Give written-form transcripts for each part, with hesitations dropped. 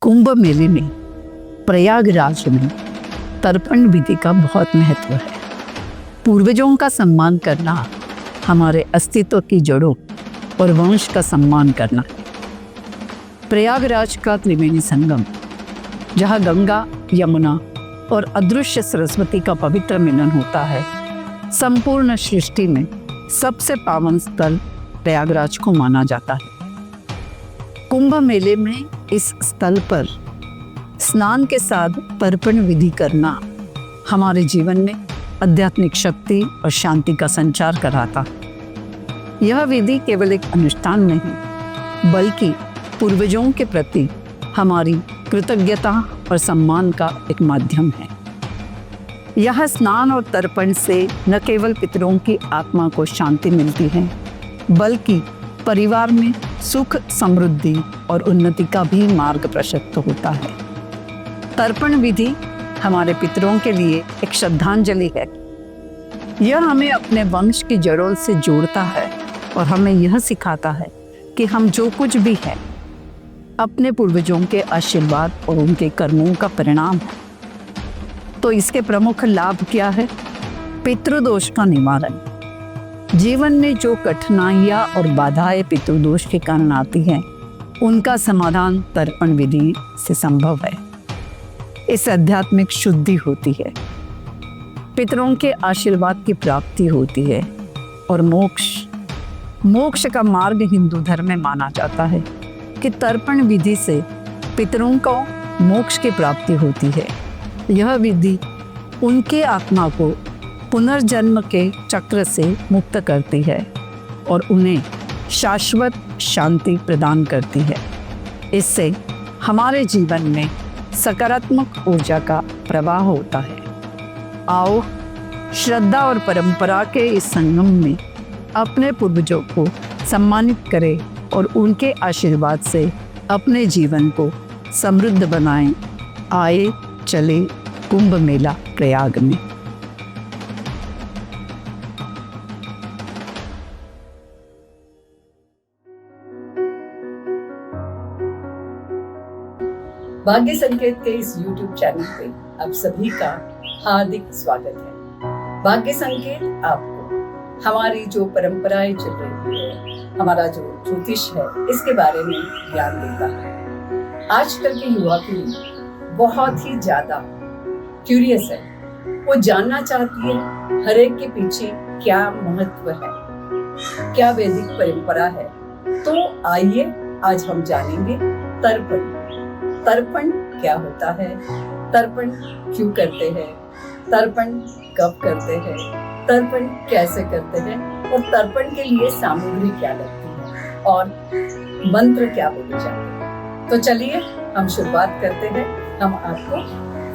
कुंभ मेले में प्रयागराज में तर्पण विधि का बहुत महत्व है। पूर्वजों का सम्मान करना हमारे अस्तित्व की जड़ों और वंश का सम्मान करना। प्रयागराज का त्रिवेणी संगम, जहाँ गंगा, यमुना और अदृश्य सरस्वती का पवित्र मिलन होता है, संपूर्ण सृष्टि में सबसे पावन स्थल प्रयागराज को माना जाता है। कुंभ मेले में इस स्थल पर स्नान के साथ तर्पण विधि करना हमारे जीवन में आध्यात्मिक शक्ति और शांति का संचार कराता है। यह विधि केवल एक अनुष्ठान नहीं, बल्कि पूर्वजों के प्रति हमारी कृतज्ञता और सम्मान का एक माध्यम है। यह स्नान और तर्पण से न केवल पितरों की आत्मा को शांति मिलती है, बल्कि परिवार में सुख, समृद्धि और उन्नति का भी मार्ग प्रशस्त होता है। तर्पण विधि हमारे पितरों के लिए एक श्रद्धांजलि है। यह हमें अपने वंश की जड़ों से जोड़ता है और हमें यह सिखाता है कि हम जो कुछ भी हैं, अपने पूर्वजों के आशीर्वाद और उनके कर्मों का परिणाम है। तो इसके प्रमुख लाभ क्या है? पितृदोष का निवारण। जीवन में जो कठिनाइयाँ और बाधाएं पितृदोष के कारण आती हैं, उनका समाधान तर्पण विधि से संभव है। इससे आध्यात्मिक शुद्धि होती है, पितरों के आशीर्वाद की प्राप्ति होती है और मोक्ष का मार्ग हिंदू धर्म में माना जाता है कि तर्पण विधि से पितरों को मोक्ष की प्राप्ति होती है। यह विधि उनके आत्मा को पुनर्जन्म के चक्र से मुक्त करती है और उन्हें शाश्वत शांति प्रदान करती है। इससे हमारे जीवन में सकारात्मक ऊर्जा का प्रवाह होता है। आओ, श्रद्धा और परंपरा के इस संगम में अपने पूर्वजों को सम्मानित करें और उनके आशीर्वाद से अपने जीवन को समृद्ध बनाएं। आए चले कुंभ मेला प्रयाग में। भाग्य संकेत के इस YouTube चैनल पे आप सभी का हार्दिक स्वागत है। भाग्य संकेत आपको हमारी जो परंपराएं चल रही है, हमारा जो ज्योतिष है, इसके बारे में ज्ञान देता है। आजकल की युवा पीढ़ी बहुत ही ज्यादा क्यूरियस है। वो जानना चाहती है हर एक के पीछे क्या महत्व है, क्या वैदिक परंपरा है। तो आइए आज हम जानेंगे तर्पण क्या होता है, तर्पण क्यों करते हैं, तर्पण कब करते हैं, तर्पण कैसे करते हैं और तर्पण के लिए सामग्री क्या लगती है और मंत्र क्या बोले जाते हैं। तो चलिए हम शुरुआत करते हैं। हम आपको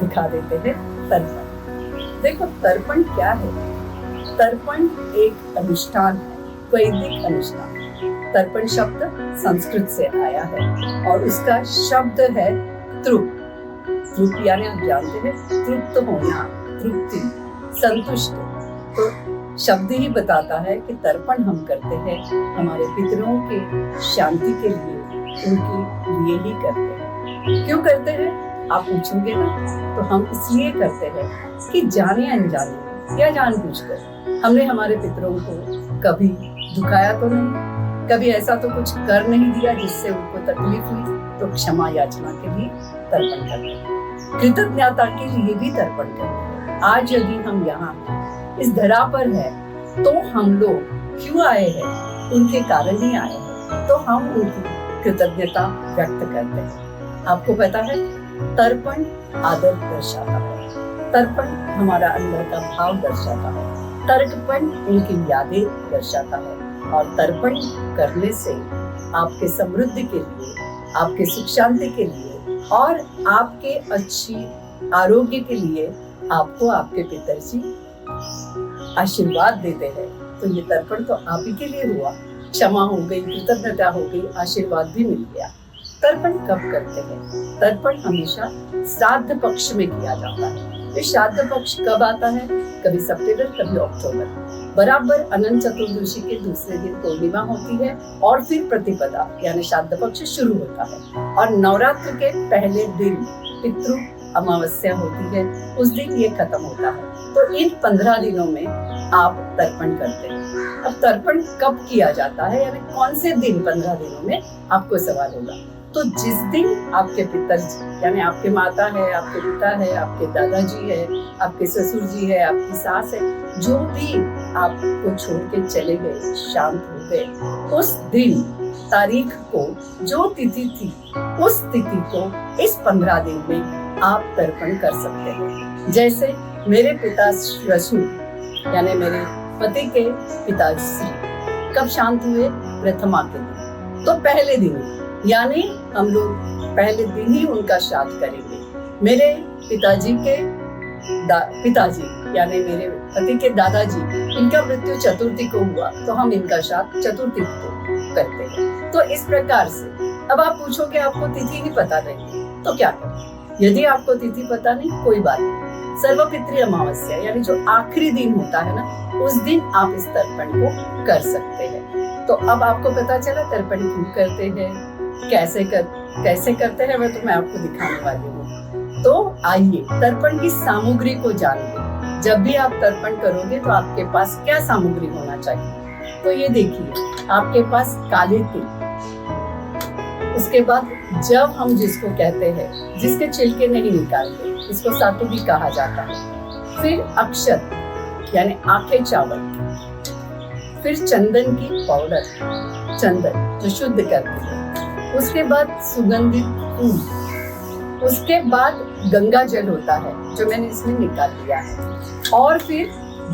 दिखा देते हैं तर्पण। देखो, तर्पण क्या है? तर्पण एक अनुष्ठान है, वैदिक अनुष्ठान। तर्पण शब्द संस्कृत से आया है और उसका शब्द है तृप्त यानी आप जानते हैं तृप्त होना, तृप्ति, संतुष्ट। तो शब्द ही बताता है कि तर्पण हम करते हैं हमारे पितरों के शांति के लिए, उनके लिए ही करते हैं। क्यों करते हैं आप पूछोगे ना? तो हम इसलिए करते हैं कि जाने अनजाने या जानबूझकर हमने हमारे पितरों को कभी दुखाया तो नहीं, कभी ऐसा तो कुछ कर नहीं दिया जिससे उनको तकलीफ हुई, तो क्षमा याचना के लिए तर्पण करते हैं। कृतज्ञता के लिए भी तर्पण करते हैं। आज यदि हम यहाँ इस धरा पर है तो हम लोग क्यों आए हैं? उनके कारण ही आए हैं। तो हम उनकी कृतज्ञता व्यक्त करते हैं। आपको पता है, तर्पण आदर दर्शाता है, तर्पण हमारा अंदर का भाव दर्शाता है, तर्पण उनकी यादें दर्शाता है और तर्पण करने से आपके समृद्धि के लिए, आपके सुख शांति के लिए और आपके अच्छी आरोग्य के लिए आपको आपके पिताजी आशीर्वाद देते हैं। तो ये तर्पण तो आप ही के लिए हुआ। क्षमा हो गई, कृतज्ञता हो गई, आशीर्वाद भी मिल गया। तर्पण कब करते हैं? तर्पण हमेशा श्राद्ध पक्ष में किया जाता है। ये श्राद्ध पक्ष कब आता है? कभी सितंबर, कभी अक्टूबर। बराबर अनंत चतुर्दशी के दूसरे दिन पूर्णिमा होती है और फिर प्रतिपदा यानी श्राद्ध पक्ष शुरू होता है। और नवरात्र के पहले दिन पितृ अमावस्या होती है, उस दिन ये खत्म होता है। तो इन 15 दिनों में आप तर्पण करते हैं। अब तर्पण कब किया जाता है, यानी कौन से दिन 15 दिनों में, आपको सवाल होगा। तो जिस दिन आपके पिताजी यानी आपके माता है, आपके पिता है, आपके दादाजी है, आपके ससुर जी है, आपकी सास है, जो भी आपको छोड़ के चले गए, शांत हो गए, उस दिन तारीख को, जो तिथि थी, उस तिथि को इस 15 दिन में आप तर्पण कर सकते हैं। जैसे मेरे पिता ससुर यानी मेरे पति के पिताश्री कब शांत हुए? प्रथमा के दिन। तो पहले दिन यानी हम लोग पहले दिन ही उनका श्राद्ध करेंगे। मेरे पिताजी के पिताजी यानी मेरे पति के दादाजी, इनका मृत्यु चतुर्थी को हुआ, तो हम इनका श्राद्ध चतुर्थी को करते हैं। तो इस प्रकार से अब आप पूछोगे आपको तिथि नहीं पता नहीं, तो क्या करें? यदि आपको तिथि पता नहीं, कोई बात नहीं, सर्वपितृ अमावस्या यानी जो आखिरी दिन होता है ना, उस दिन आप इस तर्पण को कर सकते हैं। तो अब आपको पता चला तर्पण क्यों करते हैं, कैसे करते हैं, मैं आपको दिखाने वाली हूँ। तो आइए तर्पण की सामग्री को जानिए। जब भी आप तर्पण करोगे तो आपके पास क्या सामग्री होना चाहिए? तो ये देखिए, आपके पास काले तिल, उसके बाद जब हम जिसको कहते हैं, जिसके छिलके नहीं निकालते, इसको सातु भी कहा जाता है। फिर अक्षत यानी आखे चावल, फिर चंदन की पाउडर, चंदन जो शुद्ध करती है, उसके बाद सुगंधित फूल, उसके बाद गंगा जल होता है जो मैंने इसमें निकाल लिया है, और फिर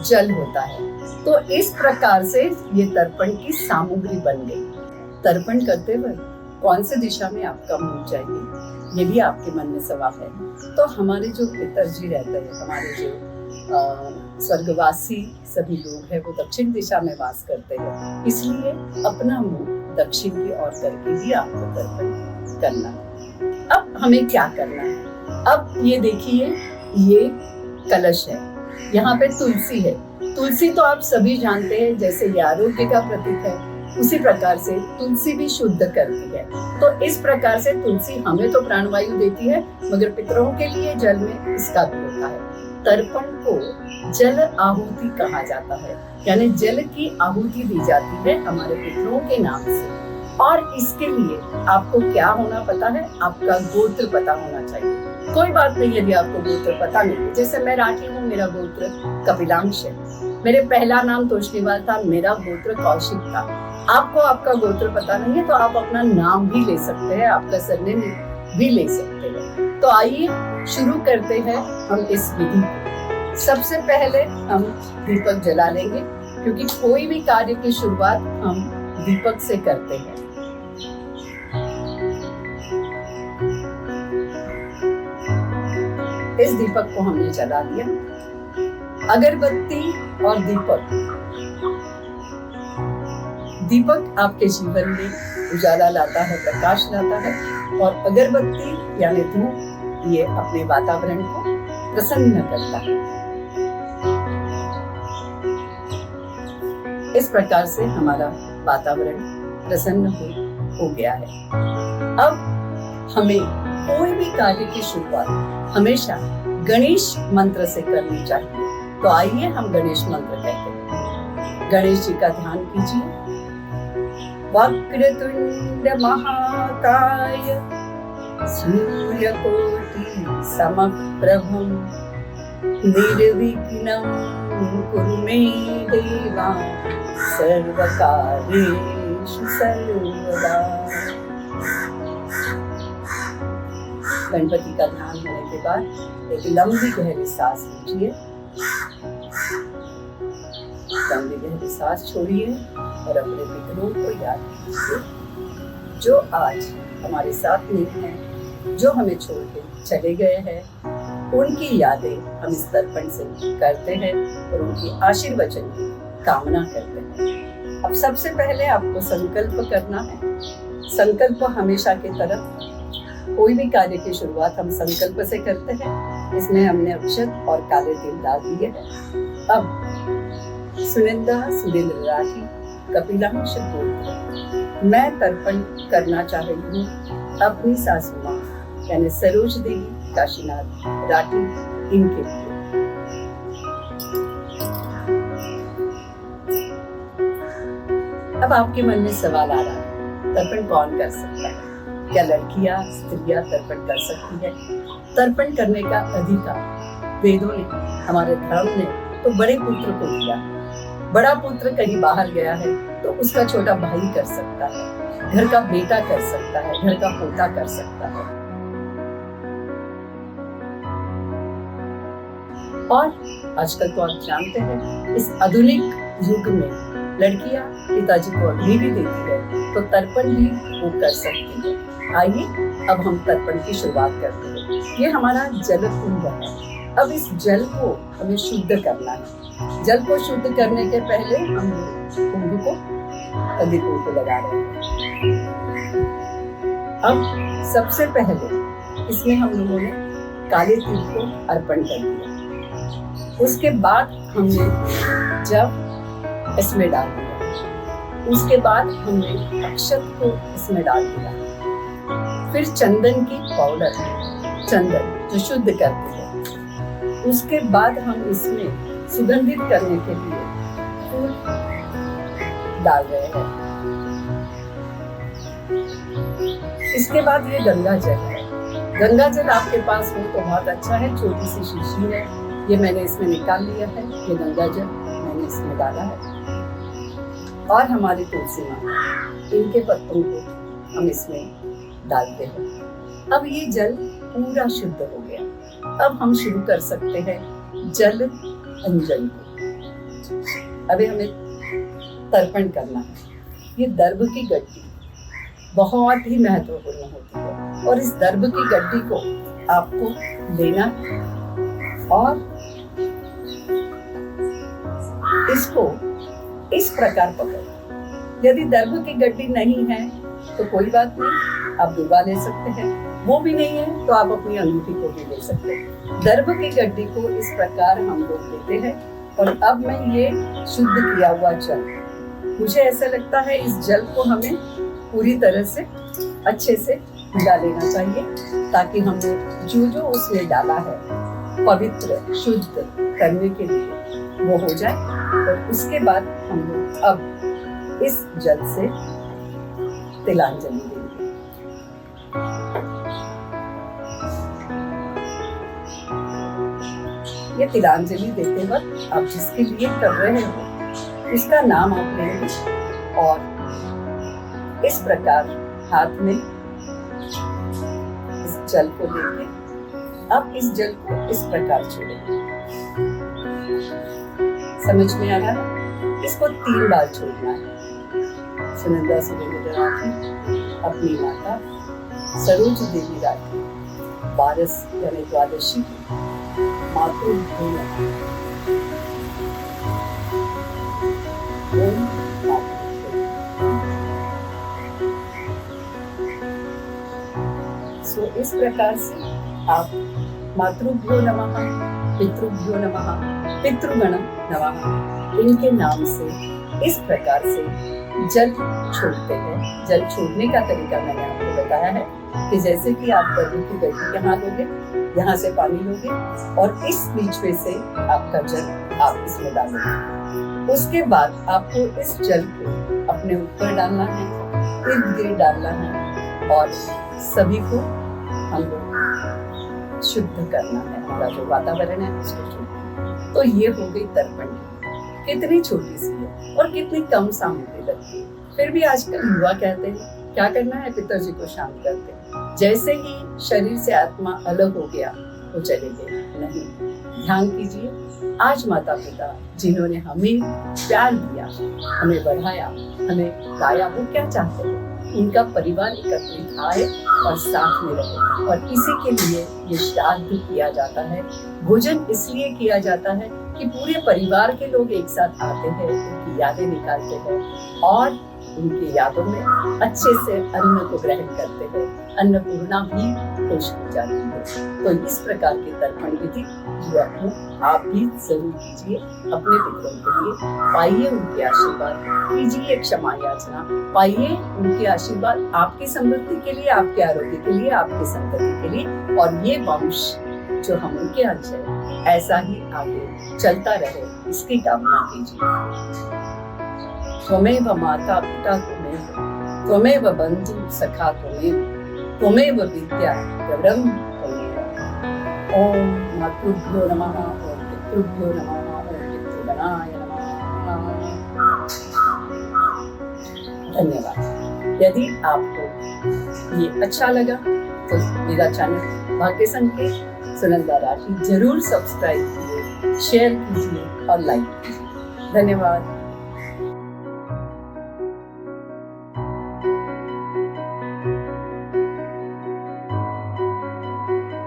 जल होता है। तो इस प्रकार से ये तर्पण की सामग्री बन गई। तर्पण करते वक्त कौन से दिशा में आपका मुंह चाहिए, ये भी आपके मन में सवाल है। तो हमारे जो पितरजी रहते हैं, हमारे जो स्वर्गवासी सभी लोग हैं, वो दक्षिण दिशा में वास करते हैं, इसलिए अपना मुंह दक्षिण की ओर करके ही आपको तर्पण करना है। अब हमें क्या करना है? अब ये देखिए, ये कलश है, यहाँ पे तुलसी है। तुलसी तो आप सभी जानते हैं, जैसे ये आरोग्य का प्रतीक है, उसी प्रकार से तुलसी भी शुद्ध करती है। तो इस प्रकार से तुलसी हमें तो प्राणवायु देती है, मगर पितरों के लिए जल में इसका भी होता है। तर्पण को जल आहुति कहा जाता है, यानी जल की आहुति दी जाती है हमारे पितरों के नाम से। और इसके लिए आपको क्या होना पता है? आपका गोत्र पता होना चाहिए। कोई बात नहीं यदि आपको गोत्र पता नहीं है, जैसे मैं राठी हूँ, मेरा गोत्र कपिलांश है, मेरे पहला नाम तोष्णीवाल था, मेरा गोत्र कौशिक था। आपको आपका गोत्र पता नहीं है तो आप अपना नाम भी ले सकते हैं, आपका सरनेम भी ले सकते हैं। तो आइए शुरू करते हैं हम इस विधि को। सबसे पहले हम दीपक जला लेंगे, क्योंकि कोई भी कार्य की शुरुआत हम दीपक से करते हैं। इस दीपक को हमने जला दिया। अगरबत्ती और दीपक आपके जीवन में उजाला लाता है, प्रकाश लाता है, और अगरबत्ती यानी धूप ये अपने वातावरण को प्रसन्न करता है। इस प्रकार से हमारा वातावरण प्रसन्न हो गया है। अब हमें कोई भी कार्य की शुरुआत हमेशा गणेश मंत्र से करनी चाहिए। तो आइए हम गणेश मंत्र कहते हैं। गणेश जी का ध्यान कीजिए। वक्रतुंड महाकाय सूर्यकोटि समप्रभं निर्विघ्नं कुरु मे देवा सर्वकार्येषु सर्वदा। गणपति का ध्यान होने के बाद एक लंबी गहरी सांस लीजिए, लंबी गहरी सांस छोड़िए और अपने पितरों को याद कीजिए जो आज हमारे साथ नहीं हैं, जो हमें छोड़ के चले गए हैं। उनकी यादें हम इस तर्पण से करते हैं और उनकी आशीर्वचन की कामना करते हैं। अब सबसे पहले आपको संकल्प करना है। संकल्प हमेशा की तरह कोई भी कार्य की शुरुआत हम संकल्प से करते हैं। इसमें हमने अक्षत और काले तिल डाल दिए हैं। अब सुनिंदा सुरेंद्र राठी कपिलांश गोत्र, मैं तर्पण करना चाह रही हूँ अपनी सासू माँ यानी सरोज देवी काशीनाथ राठी, इनके लिए। अब आपके मन में सवाल आ रहा है, तर्पण कौन कर सकता है? क्या लड़कियां, स्त्रियां तर्पण कर सकती है? तर्पण करने का अधिकार वेदों ने, हमारे धर्म ने तो बड़े पुत्र को दिया। बड़ा पुत्र कहीं बाहर गया है तो उसका छोटा भाई कर सकता है, घर का बेटा कर सकता है, घर का पोता कर सकता है। और आजकल तो आप जानते हैं, इस आधुनिक युग में लड़कियां पिताजी को अग्नि भी देती है, तो तर्पण भी वो कर सकती है। आइए अब हम तर्पण की शुरुआत करते हैं। ये हमारा जल कुंभ है। अब इस जल को हमें शुद्ध करना है। जल को शुद्ध करने के पहले हम कुंभ को अधिकों को लगा रहे हैं। अब सबसे पहले इसमें हम लोगों ने काले तिल को अर्पण कर दिया। उसके बाद हमने जब इसमें डाल दिया, उसके बाद हमने अक्षत को इसमें डाल दिया, फिर चंदन की पाउडर, चंदन जो शुद्ध करती है, उसके बाद हम इसमें सुगंधित करने के लिए फूल डाल रहे हैं। इसके बाद ये गंगा जल है। गंगा जल आपके पास हो तो बहुत अच्छा है। छोटी सी शीशी है, ये मैंने इसमें निकाल लिया है। ये गंगा जल मैंने इसमें डाला है। और हमारी तुलसी माँ, इनके पत्तों को हम इसमें डालते हैं। अब ये जल पूरा शुद्ध हो गया। अब हम शुरू कर सकते हैं जल अंजन को। अभी हमें तर्पण करना है। ये दर्भ की गड्डी बहुत ही महत्वपूर्ण होती है, और इस दर्भ की गड्डी को आपको लेना और इसको इस प्रकार पकड़ना। यदि दर्भ की गड्डी नहीं है तो कोई बात नहीं, आप दुर्वा ले सकते हैं। वो भी नहीं है तो आप अपनी अंगूठी को भी ले सकते हैं। दर्भ की गड्डी को इस प्रकार हम लोग लेते हैं। और अब मैं ये शुद्ध किया हुआ जल, मुझे ऐसा लगता है इस जल को हमें पूरी तरह से अच्छे से मिला लेना चाहिए, ताकि हमने जो जो उसमें डाला है पवित्र शुद्ध करने के लिए वो हो जाए। और उसके बाद हम लोग अब इस जल से तिलांजलि देंगे। ये तिलांजलि देते वक्त आप जिसके लिए कर रहे हो इसका नाम आप लेंगे और इस प्रकार हाथ में इस जल को लेके अब इस जल को इस प्रकार छोड़ेंगे। समझ में आ रहा है? इसको 3 बार छोड़ना है। सुनिंदा सुरेंद्र राठी अपनी माता सरोज देवी राठी 12 यानी द्वादशी मातृभूमि इस प्रकार से आप मातृभ्यो नमः, पितृभ्यो नमः, पितृगणं नमः, इनके नाम से इस प्रकार से जल छोड़ते हैं। जल छोड़ने का तरीका मैंने आपको बताया है कि जैसे कि आप दर्भ की गड्डी यहाँ लोगे, यहाँ से पानी लोगे और इस बीच में से आपका जल आप इसमें डालोगे। उसके बाद आपको इस जल को अपने ऊपर डालना है, इर्द गिर्द डालना है और सभी को हम लोग शुद्ध करना है। हमारा जो वातावरण है उसको शुद्ध। तो ये हो गई तर्पण। कितनी छोटी सी है और कितनी कम सामग्री लगती है। फिर भी आजकल युवा कहते हैं क्या करना है, पिताजी को शांत करते हैं। जैसे ही शरीर से आत्मा अलग हो गया वो चले गए। नहीं, ध्यान कीजिए, आज माता पिता जिन्होंने हमें प्यार दिया, हमें बढ़ाया, हमें लाया, वो क्या चाहते हैं? उनका परिवार एकत्रित आए और साथ में रहे। और इसी के लिए ये श्राद्ध किया जाता है। भोजन इसलिए किया जाता है कि पूरे परिवार के लोग एक साथ आते हैं, उनकी यादें निकालते हैं और उनकी यादों में अच्छे से अन्न को ग्रहण करते हैं, अन्नपूर्णा भी खुश हो जाती है। तो इस प्रकार की तर्पण विधि जो आप भी जरूर कीजिए अपने पितरों के लिए। पाइए उनके आशीर्वाद, कीजिए क्षमा याचना, पाइए उनके आशीर्वाद आपकी समृद्धि के लिए, आपके आरोग्य के लिए, आपकी संतति के लिए, और ये वंश जो हम उनके अंश है ऐसा ही आगे चलता रहे, इसकी कामना कीजिए। त्वमेव माता पिता त्वमेव, त्वमेव बंधु सखा त्वमेव, त्वमेव विद्या ब्रह्म त्वमेव। ओम मातृभ्यो नमः, ओम पितृभ्यो नमः, ओम पितृगणाय नमः। धन्यवाद। यदि आपको ये अच्छा लगा तो मेरा चैनल भाग्य संकेत सुनंदा राठी जरूर सब्सक्राइब कीजिए, शेयर कीजिए और लाइक कीजिए। धन्यवाद।